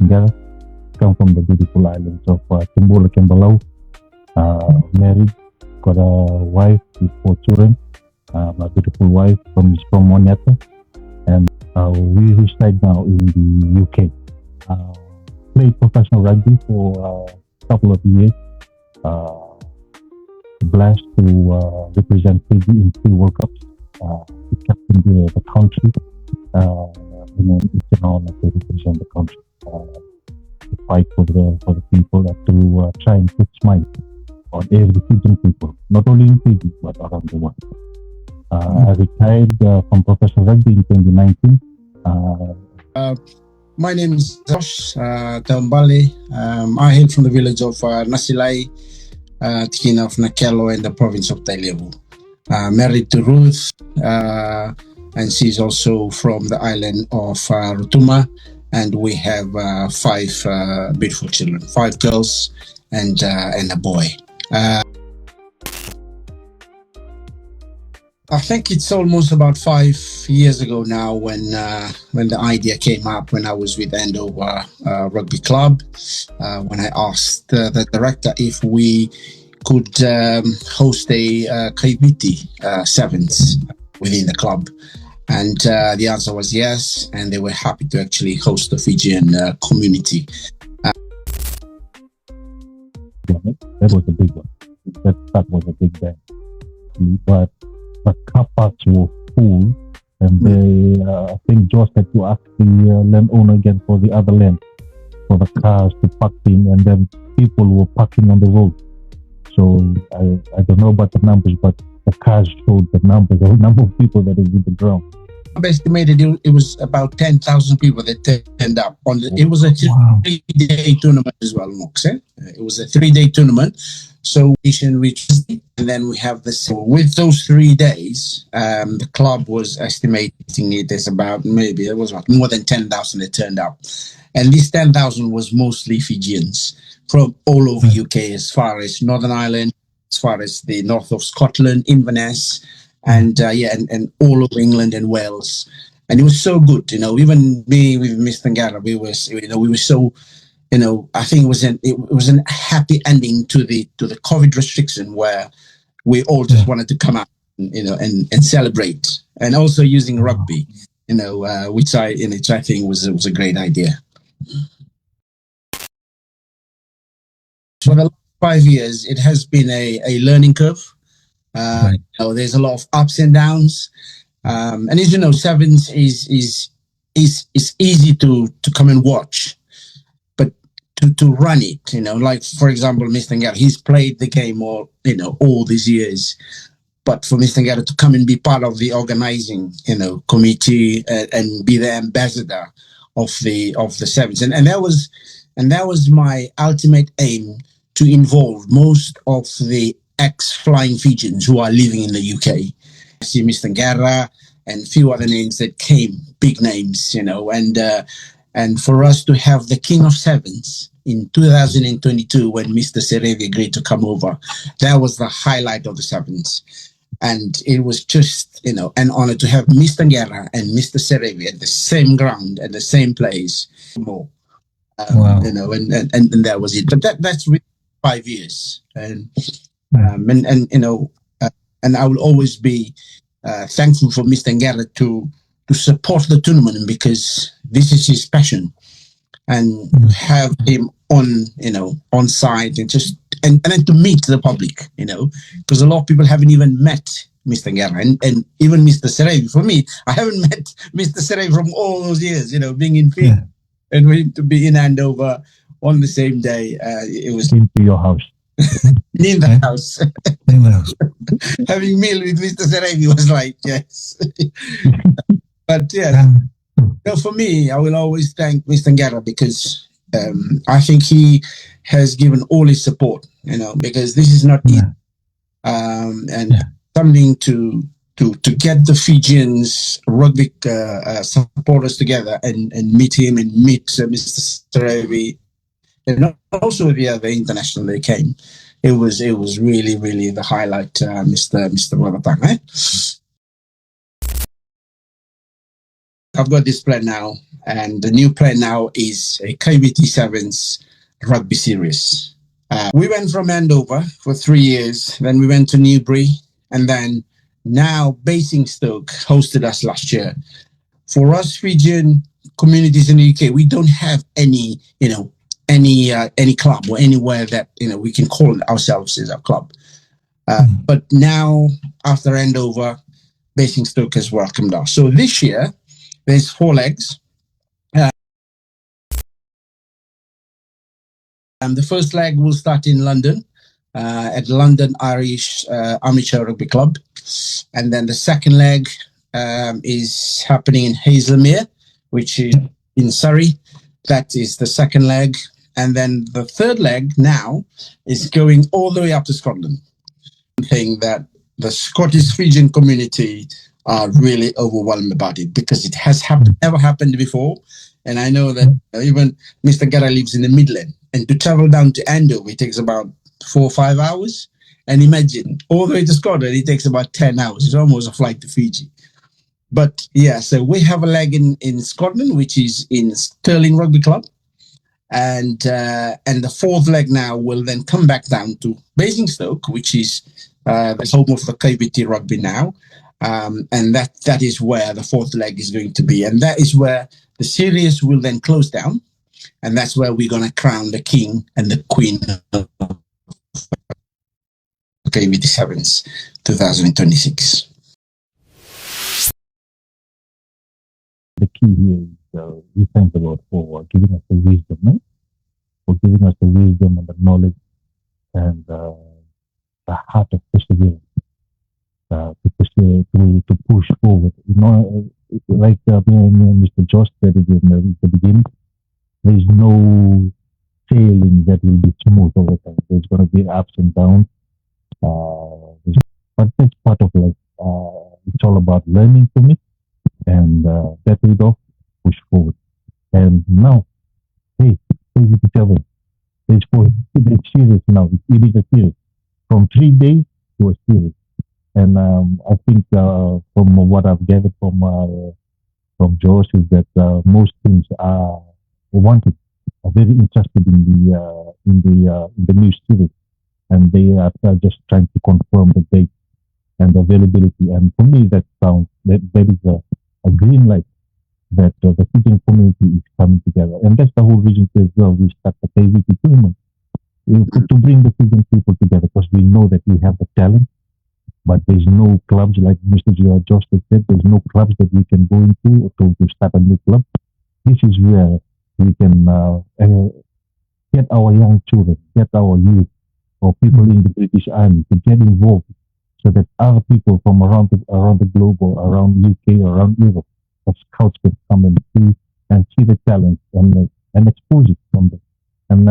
Ngara, come from the beautiful islands of Timbulik and Balau. Married, got a wife with 4 children. My beautiful wife from Moniata, and we reside now in the UK. Played professional rugby for a couple of years. Blessed to represent Fiji in 3 World Cups. He captained the country. It's an honor to represent the country, to fight for the people, and to try and put smile on every Fijian people, not only in Fiji but around the world. I retired from professional rugby in 2019. My name is Josh Tambale. I hail from the village of Nasilai, Tikina of Nakelo, in the province of Tailevu. Married to Ruth, and she's also from the island of Rotuma, and we have 5 beautiful children, 5 girls and a boy. I think it's almost about 5 years ago now when the idea came up when I was with Andover Rugby Club, when I asked the director if we could host a Kaipiti Sevens within the club. And the answer was yes, and they were happy to actually host the Fijian community. That was a big one. That was a big bang. But the car parks were full, and they, I think Josh had to ask the landowner again for the other land for the cars to park in, and then people were parking on the road. So I don't know about the numbers, but the cars showed the number of people that is in the ground. I've estimated it was about 10,000 people that turned up. It was a 3-day tournament as well, Mox. It was a 3-day tournament. So and then we have this. So with those 3 days, the club was estimating it as about more than 10,000 that turned up, and this 10,000 was mostly Fijians from all over UK, as far as Northern Ireland, as far as the north of Scotland, Inverness, and all over England and Wales. And it was so good, even me with Mr. Ngara, we were so, I think it was a happy ending to the COVID restriction, where we all just wanted to come out, and celebrate, and also using rugby, which I think was a great idea. For the last 5 years, it has been a learning curve. Right. There's a lot of ups and downs, and as you know, Sevens is easy to come and watch, but to run it, like for example, Mr. Ngara, he's played the game all these years, but for Mr. Ngara to come and be part of the organizing, committee and be the ambassador of the Sevens, and that was my ultimate aim, to involve most of the ex-flying Fijians who are living in the UK. I see Mr. Ngara and a few other names that came, big names, and for us to have the King of Sevens in 2022, when Mr. Serevi agreed to come over, that was the highlight of the Sevens. And it was just, an honor to have Mr. Ngara and Mr. Serevi at the same ground, at the same place. Wow. And that was it. But that's really 5 years. And I will always be thankful for Mr. Ngara to support the tournament, because this is his passion, and have him on site, and then to meet the public, because a lot of people haven't even met Mr. Ngara, and even Mr. Serevi. For me, I haven't met Mr. Serevi from all those years, being in Fiji, and for him to be in Andover on the same day, it was into your house. In the house. Having meal with Mr. Serevi was like, yes. But for me, I will always thank Mr. Ngara, because I think he has given all his support, because this is not easy. Something to get the Fijians rugby supporters together and meet him and meet Mr. Serevi, and also the other international that came. It was really, really the highlight, Mr. Waratang. I've got this plan now, and the new plan now is a KVT Sevens rugby series. We went from Andover for 3 years, then we went to Newbury, and then now Basingstoke hosted us last year. For us Fijian communities in the UK, we don't have any, any club or anywhere that we can call ourselves as a club. But now after Andover, Basingstoke has welcomed us. So this year there's 4 legs. The first leg will start in London at London Irish Amateur Rugby Club. And then the second leg is happening in Hazelmere, which is in Surrey. That is the second leg. And then the third leg now is going all the way up to Scotland. Thing that the Scottish Fijian community are really overwhelmed about it, because it has never happened before. And I know that even Mr. Gara lives in the Midland, and to travel down to Andover, it takes about 4 or 5 hours. And imagine, all the way to Scotland, it takes about 10 hours. It's almost a flight to Fiji. But yeah, so we have a leg in Scotland, which is in Stirling Rugby Club. And the fourth leg now will then come back down to Basingstoke, which is the home of the KVT Rugby now. And that is where the fourth leg is going to be. And that is where the series will then close down. And that's where we're going to crown the king and the queen of KVT Sevens 2026. The key here is we thank the Lord for giving us the wisdom, right? For giving us the wisdom and the knowledge and the heart of perseverance to push forward. Like Mr. Josh said it in the beginning, there's no sailing that will be smooth over time. There's going to be ups and downs. But that's part of life. It's all about learning from it and that it off, push forward. And now, hey, it's serious now. It is a series. From 3 days to a series. And I think from what I've gathered from Josh is that most teams are very interested in the new series, and they are just trying to confirm the date and availability. And for me, that is a green light that the Fijian community is coming together, and that's the whole reason as well. We start the KVT tournament to bring the Fijian people together, because we know that we have the talent. But there's no clubs, like Mr. Josh said, there's no clubs that we can go into to start a new club. This is where we can get our young children, get our youth, or people in the British Army to get involved, so that other people from around the globe, or around UK, or around Europe, of scouts can come and see the talent and expose it from them. And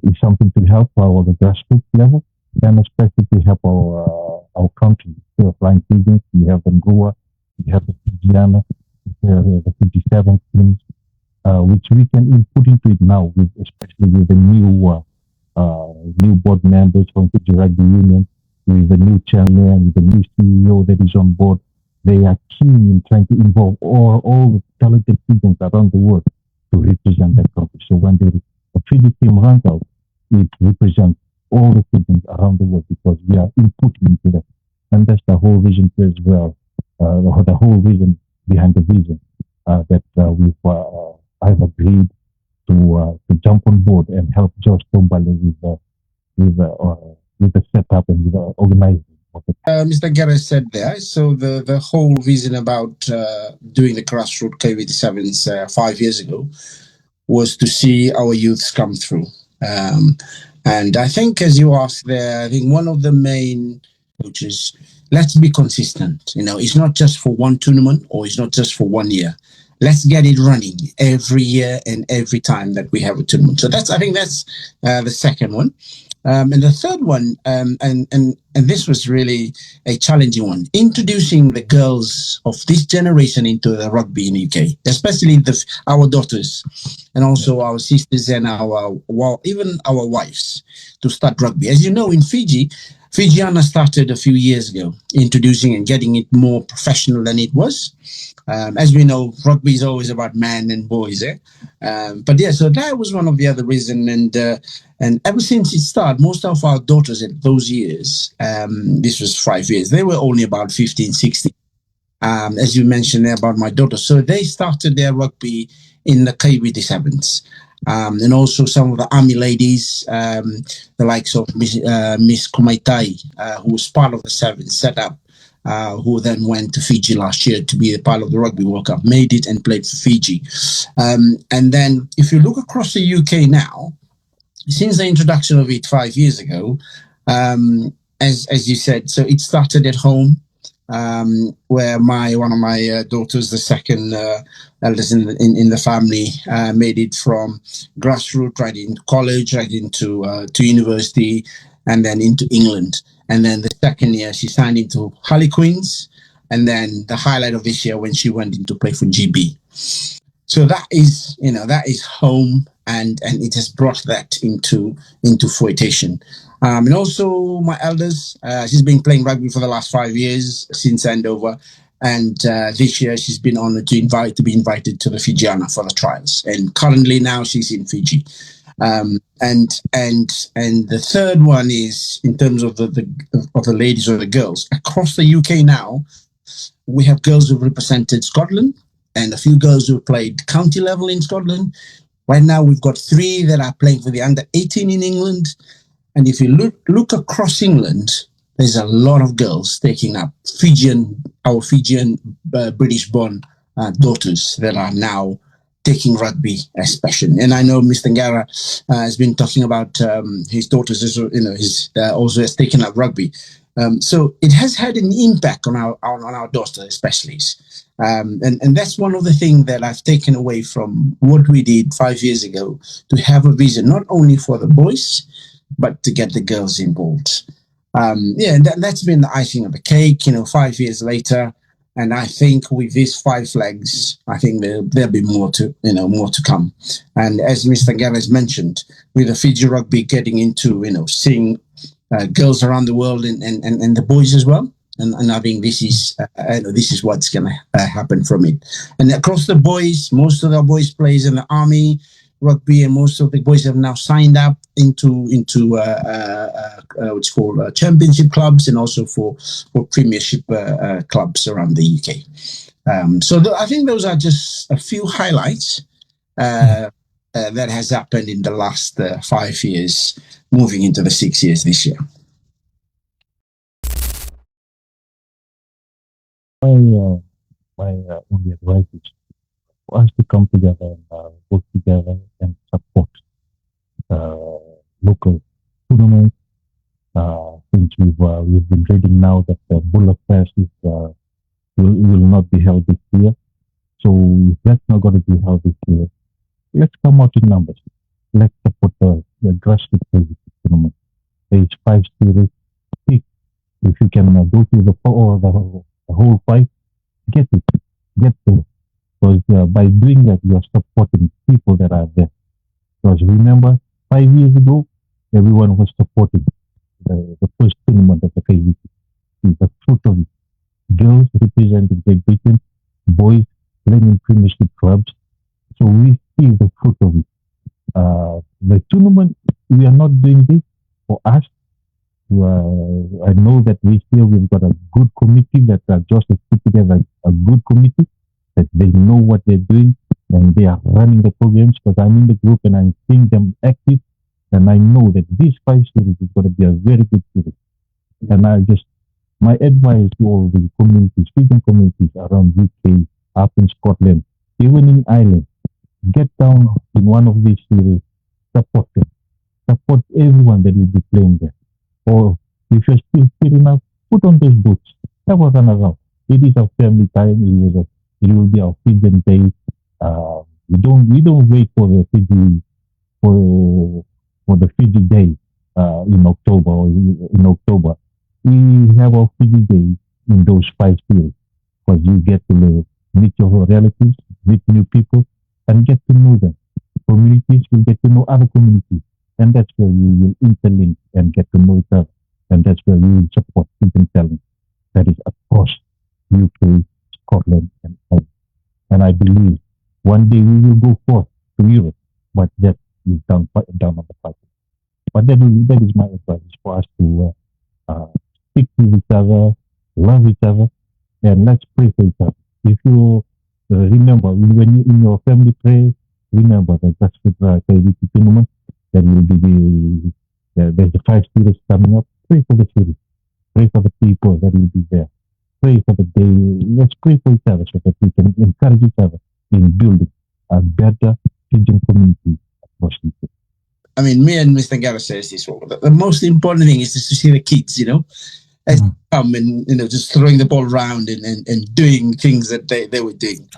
it's something to help the grassroots level, and especially to help our country. We have Flying Fijians, we have Ngua, we have the Fijiana, the Fiji Sevens teams, which we can put into it now, especially with the new board members from Fiji Rugby Union, with the new chairman, with the new CEO that is on board. They are keen in trying to involve all the talented Fijians around the world to represent their country. So when the Fiji team runs out, it represents all the Fijians around the world, because we are inputting into that. And that's the whole reason as well, the whole reason behind the vision that I've agreed to jump on board and help Josh Tombale with the setup and with the organizing. Mr. Gara said there, so the whole reason about doing the grassroots KVT Sevens 5 years ago was to see our youths come through. And I think, as you asked there, I think one of the main coaches, let's be consistent. It's not just for one tournament, or it's not just for 1 year. Let's get it running every year and every time that we have a tournament. So I think that's the second one. And the third one, and this was really a challenging one, introducing the girls of this generation into the rugby in the UK, especially our daughters, and also our sisters and even our wives, to start rugby. As you know, in Fiji, Fijiana started a few years ago, introducing and getting it more professional than it was. As we know, rugby is always about men and boys, eh? But yeah, so that was one of the other reasons. And ever since it started, most of our daughters in those years, this was 5 years, they were only about 15, 16. As you mentioned there about my daughter. So they started their rugby in the KBD7s. And also some of the army ladies, the likes of Miss Komaitai, who was part of the sevens set up, who then went to Fiji last year to be a part of the Rugby World Cup, made it and played for Fiji. And then if you look across the UK now, since the introduction of it 5 years ago, as you said, so it started at home, where one of my daughters, the second eldest in the family, made it from grassroots right into college, right into to university, and then into England. And then the second year, she signed into Harlequins, and then the highlight of this year when she went into play for GB. So that is home, and it has brought that into fruition. And also my eldest, she's been playing rugby for the last 5 years since Andover, and this year she's been honored to be invited to the Fijiana for the trials. And currently now she's in Fiji. And the third one is in terms of the ladies or the girls across the UK now. We have girls who've represented Scotland and a few girls who played county level in Scotland. Right now, we've got 3 that are playing for the under 18 in England. And if you look across England, there's a lot of girls taking up our Fijian British-born daughters that are now taking rugby as passion. And I know Mr. Ngara has been talking about his daughters, also has taken up rugby. So it has had an impact on our daughters, especially. And that's one of the things that I've taken away from what we did 5 years ago, to have a vision not only for the boys, but to get the girls involved. And that's been the icing of the cake, 5 years later. And I think with these 5 flags, I think there'll be more to come. And as Mr. Ngara has mentioned, with the Fiji rugby getting into, seeing girls around the world and the boys as well. And I think this is what's going to happen from it. And across the boys, most of the boys plays in the army rugby, and most of the boys have now signed up into what's called championship clubs, and also for premiership clubs around the UK. I think those are just a few highlights that has happened in the last 5 years, moving into the 6 years this year. My only advice is for us to come together and work together and support local tournaments. Since we've been reading now that the Bull Fest will not be held this year, so if that's not going to be held this year, let's come out in numbers. Let's support the grassroots tournament. There is 5 series. If you can go to the whole 5, get to it. Because by doing that, you are supporting people that are there. Because remember, 5 years ago, everyone was supporting the first tournament of the KVC. The fruit of it. Girls representing Great Britain, boys playing in premiership clubs. So we see the fruit of it. The tournament, we are not doing this for us. I know that we've got a good committee that just put together a good committee, that they know what they're doing and they are running the programs, because I'm in the group and I'm seeing them active, and I know that this 5 series is going to be a very good series. And my advice to all the communities, Fijian communities around UK, up in Scotland, even in Ireland, get down in one of these series, support them. Support everyone that will be playing there. Or if you're still fit enough, put on those boots. Have a run around. It is a family time. It will be our Fijian day. We don't wait for the Fiji for the Fiji day in October or in October. We have our Fiji day in those 5 series, because you get to meet your relatives, meet new people, and get to know them. Communities will get to know other communities. And that's where you will interlink and get to know each other. and that's where we will support hidden talent that is across UK, Scotland, and Ireland. And I believe one day we will go forth to Europe, but that is down on the pipe. But that is my advice for us to speak with each other, love each other, and let's pray for each other. If you remember, when you in your family pray, remember that Grassroots KBT tournament, there will be there's the 5 series coming up. Pray for the series. Pray for the people that will be there. Pray for the day. Let's pray for each other so that we can encourage each other in building a better Fijian community across UK. I mean, me and Mr. Gareth says this. The most important thing is just to see the kids, as come and just throwing the ball around and doing things that they were doing.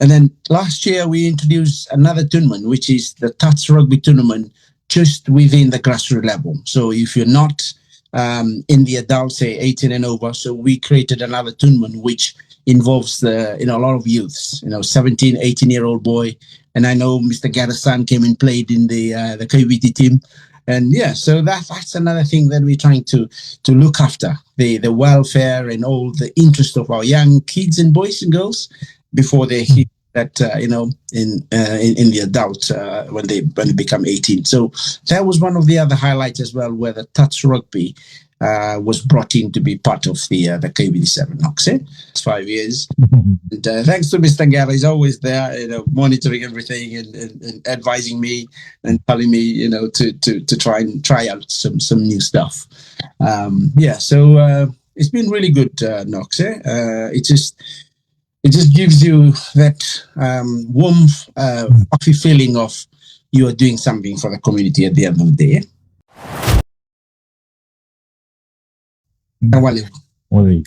And then last year we introduced another tournament, which is the Touch Rugby tournament, just within the grassroots level. So if you're not in the adult, say 18 and over, so we created another tournament which involves a lot of youths, 17, 18-year-old boy. And I know Mr. Gareth's son came and played in the KBT team. And yeah, so that's another thing that we're trying to look after, the welfare and all the interest of our young kids and boys and girls before they hit that in the adult when they become 18. So that was one of the other highlights as well, where the Touch Rugby was brought in to be part of the KBT7 Knox. It's 5 years. And thanks to Mr. Gareth, he's always there, monitoring everything and advising me and telling me, to try out some new stuff. So it's been really good, Knox. It just gives you that warm, puffy feeling of you are doing something for the community at the end of the day. Wale.